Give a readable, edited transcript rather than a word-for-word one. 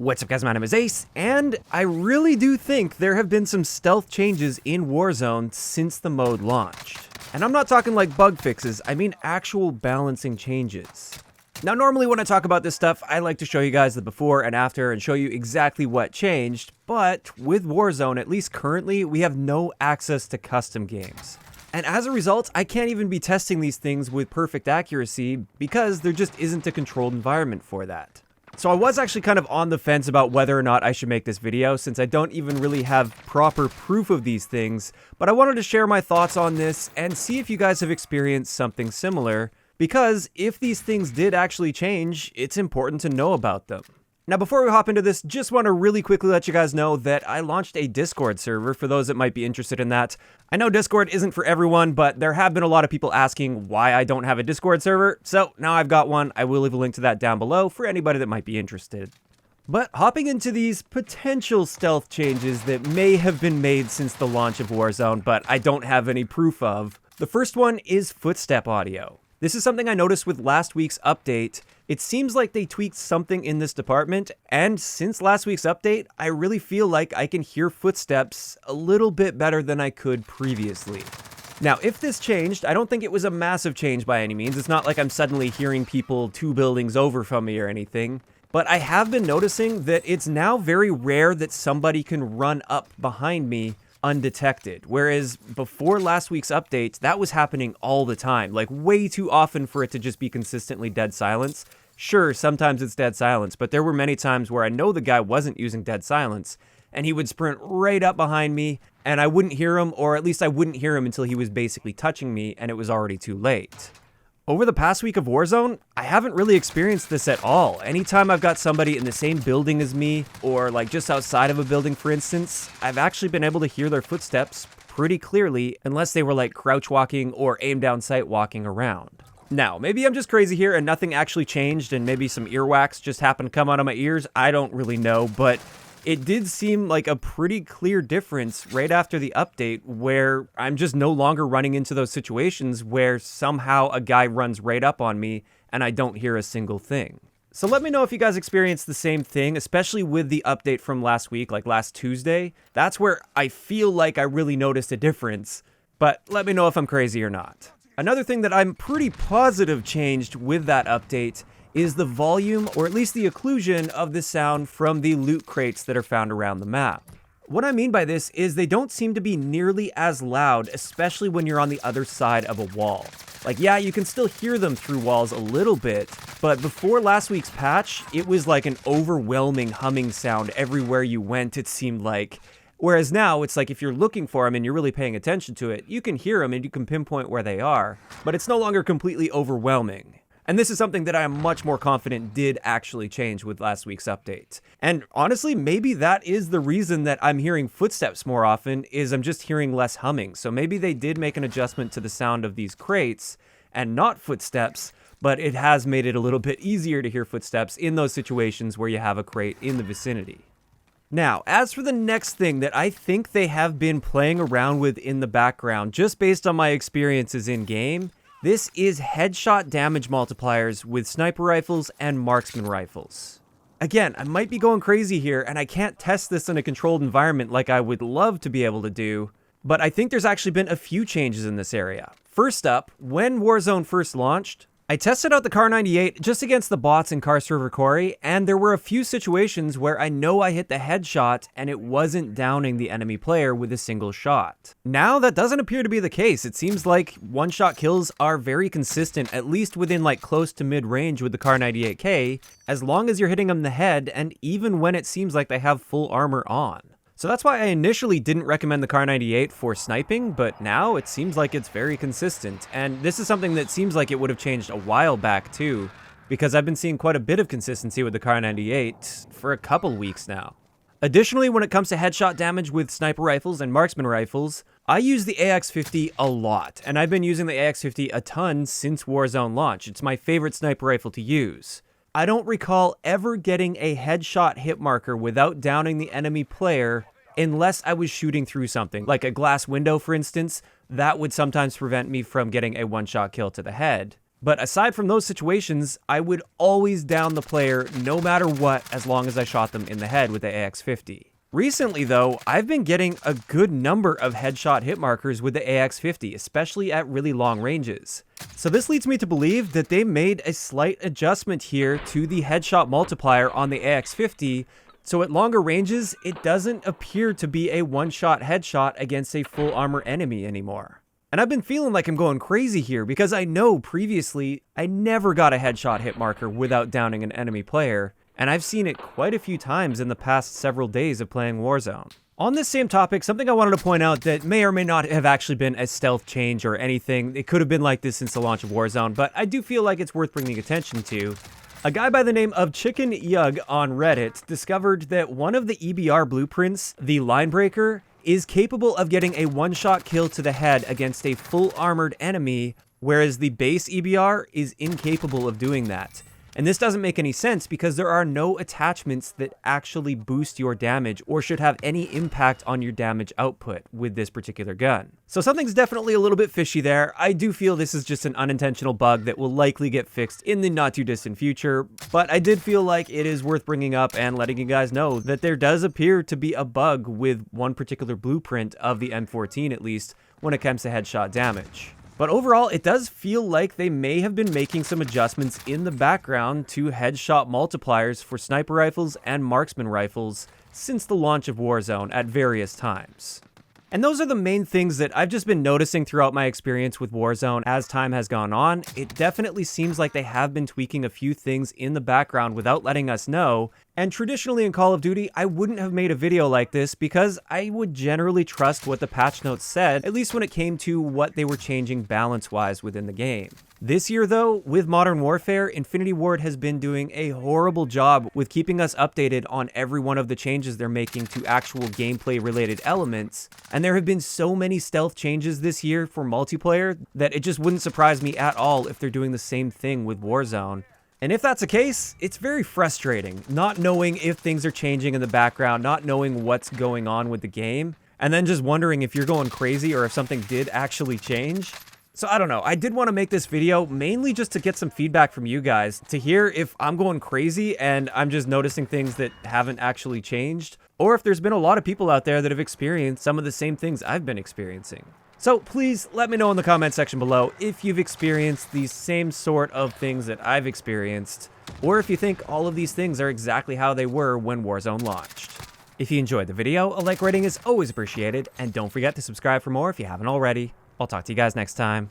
What's up guys, my name is Ace, and I really do think there have been some stealth changes in Warzone since the mode launched. And I'm not talking like bug fixes, I mean actual balancing changes. Now normally when I talk about this stuff, I like to show you guys the before and after and show you exactly what changed, but with Warzone, at least currently, we have no access to custom games. And as a result, I can't even be testing these things with perfect accuracy because there just isn't a controlled environment for that. So I was actually kind of on the fence about whether or not I should make this video since I don't even really have proper proof of these things, but I wanted to share my thoughts on this and see if you guys have experienced something similar, because if these things did actually change, it's important to know about them. Now before we hop into this, just want to really quickly let you guys know that I launched a Discord server for those that might be interested in that. I know Discord isn't for everyone, but there have been a lot of people asking why I don't have a Discord server, so now I've got one. I will leave a link to that down below for anybody that might be interested. But hopping into these potential stealth changes that may have been made since the launch of Warzone, but I don't have any proof of. The first one is Footstep audio. This is something I noticed with last week's update. It seems like they tweaked something in this department, and since last week's update, I really feel like I can hear footsteps a little bit better than I could previously. Now, if this changed, I don't think it was a massive change by any means. It's not like I'm suddenly hearing people 2 buildings over from me or anything, but I have been noticing that it's now very rare that somebody can run up behind me undetected, whereas before last week's update, that was happening all the time, like way too often for it to just be consistently dead silence. Sure, sometimes it's dead silence, but there were many times where I know the guy wasn't using dead silence, and he would sprint right up behind me, and I wouldn't hear him, or at least I wouldn't hear him until he was basically touching me, and it was already too late. Over the past week of Warzone, I haven't really experienced this at all. Anytime I've got somebody in the same building as me, or like just outside of a building for instance, I've actually been able to hear their footsteps pretty clearly, unless they were like crouch walking or aim down sight walking around. Now, maybe I'm just crazy here and nothing actually changed and maybe some earwax just happened to come out of my ears, I don't really know, but it did seem like a pretty clear difference right after the update where I'm just no longer running into those situations where somehow a guy runs right up on me and I don't hear a single thing. So let me know if you guys experienced the same thing, especially with the update from last week, like last Tuesday. That's where I feel like I really noticed a difference, but let me know if I'm crazy or not. Another thing that I'm pretty positive changed with that update is the volume, or at least the occlusion of the sound from the loot crates that are found around the map. What I mean by this is they don't seem to be nearly as loud, especially when you're on the other side of a wall. Like, yeah, you can still hear them through walls a little bit, but before last week's patch, it was like an overwhelming humming sound everywhere you went, it seemed like. Whereas now, it's like if you're looking for them and you're really paying attention to it, you can hear them and you can pinpoint where they are, but it's no longer completely overwhelming. And this is something that I am much more confident did actually change with last week's update. And honestly, maybe that is the reason that I'm hearing footsteps more often, is I'm just hearing less humming. So maybe they did make an adjustment to the sound of these crates and not footsteps, but it has made it a little bit easier to hear footsteps in those situations where you have a crate in the vicinity. Now, as for the next thing that I think they have been playing around with in the background, just based on my experiences in game, this is headshot damage multipliers with sniper rifles and marksman rifles. Again, I might be going crazy here, and I can't test this in a controlled environment like I would love to be able to do, but I think there's actually been a few changes in this area. First up, when Warzone first launched, I tested out the Kar 98 just against the bots in Car Server Quarry, and there were a few situations where I know I hit the headshot and it wasn't downing the enemy player with a single shot. Now that doesn't appear to be the case. It seems like one-shot kills are very consistent, at least within like close to mid-range with the Kar 98K, as long as you're hitting them in the head and even when it seems like they have full armor on. So that's why I initially didn't recommend the Kar 98 for sniping, but now it seems like it's very consistent. And this is something that seems like it would have changed a while back too, because I've been seeing quite a bit of consistency with the Kar 98 for a couple weeks now. Additionally, when it comes to headshot damage with sniper rifles and marksman rifles, I use the AX50 a lot, and I've been using the AX50 a ton since Warzone launch. It's my favorite sniper rifle to use. I don't recall ever getting a headshot hit marker without downing the enemy player unless I was shooting through something, like a glass window for instance. That would sometimes prevent me from getting a one-shot kill to the head. But aside from those situations, I would always down the player no matter what as long as I shot them in the head with the AX50. Recently though, I've been getting a good number of headshot hit markers with the AX50, especially at really long ranges. So this leads me to believe that they made a slight adjustment here to the headshot multiplier on the AX50, so at longer ranges, it doesn't appear to be a one-shot headshot against a full armor enemy anymore. And I've been feeling like I'm going crazy here because I know previously I never got a headshot hit marker without downing an enemy player, and I've seen it quite a few times in the past several days of playing Warzone. On this same topic, something I wanted to point out that may or may not have actually been a stealth change or anything. It could have been like this since the launch of Warzone, but I do feel like it's worth bringing attention to. A guy by the name of Chicken Yug on Reddit discovered that one of the EBR blueprints, the line breaker, is capable of getting a one-shot kill to the head against a full armored enemy, whereas the base EBR is incapable of doing that. And this doesn't make any sense because there are no attachments that actually boost your damage or should have any impact on your damage output with this particular gun. So something's definitely a little bit fishy there. I do feel this is just an unintentional bug that will likely get fixed in the not too distant future, but I did feel like it is worth bringing up and letting you guys know that there does appear to be a bug with one particular blueprint of the M14 at least when it comes to headshot damage. But overall, it does feel like they may have been making some adjustments in the background to headshot multipliers for sniper rifles and marksman rifles since the launch of Warzone at various times. And those are the main things that I've just been noticing throughout my experience with Warzone as time has gone on. It definitely seems like they have been tweaking a few things in the background without letting us know. And traditionally in Call of Duty, I wouldn't have made a video like this because I would generally trust what the patch notes said, at least when it came to what they were changing balance-wise within the game. This year though, with Modern Warfare, Infinity Ward has been doing a horrible job with keeping us updated on every one of the changes they're making to actual gameplay-related elements, and there have been so many stealth changes this year for multiplayer that it just wouldn't surprise me at all if they're doing the same thing with Warzone. And if that's the case, it's very frustrating, not knowing if things are changing in the background, not knowing what's going on with the game, and then just wondering if you're going crazy or if something did actually change. So I don't know, I did want to make this video mainly just to get some feedback from you guys, to hear if I'm going crazy and I'm just noticing things that haven't actually changed, or if there's been a lot of people out there that have experienced some of the same things I've been experiencing. So please let me know in the comment section below if you've experienced these same sort of things that I've experienced, or if you think all of these things are exactly how they were when Warzone launched. If you enjoyed the video, a like rating is always appreciated, and don't forget to subscribe for more if you haven't already. I'll talk to you guys next time.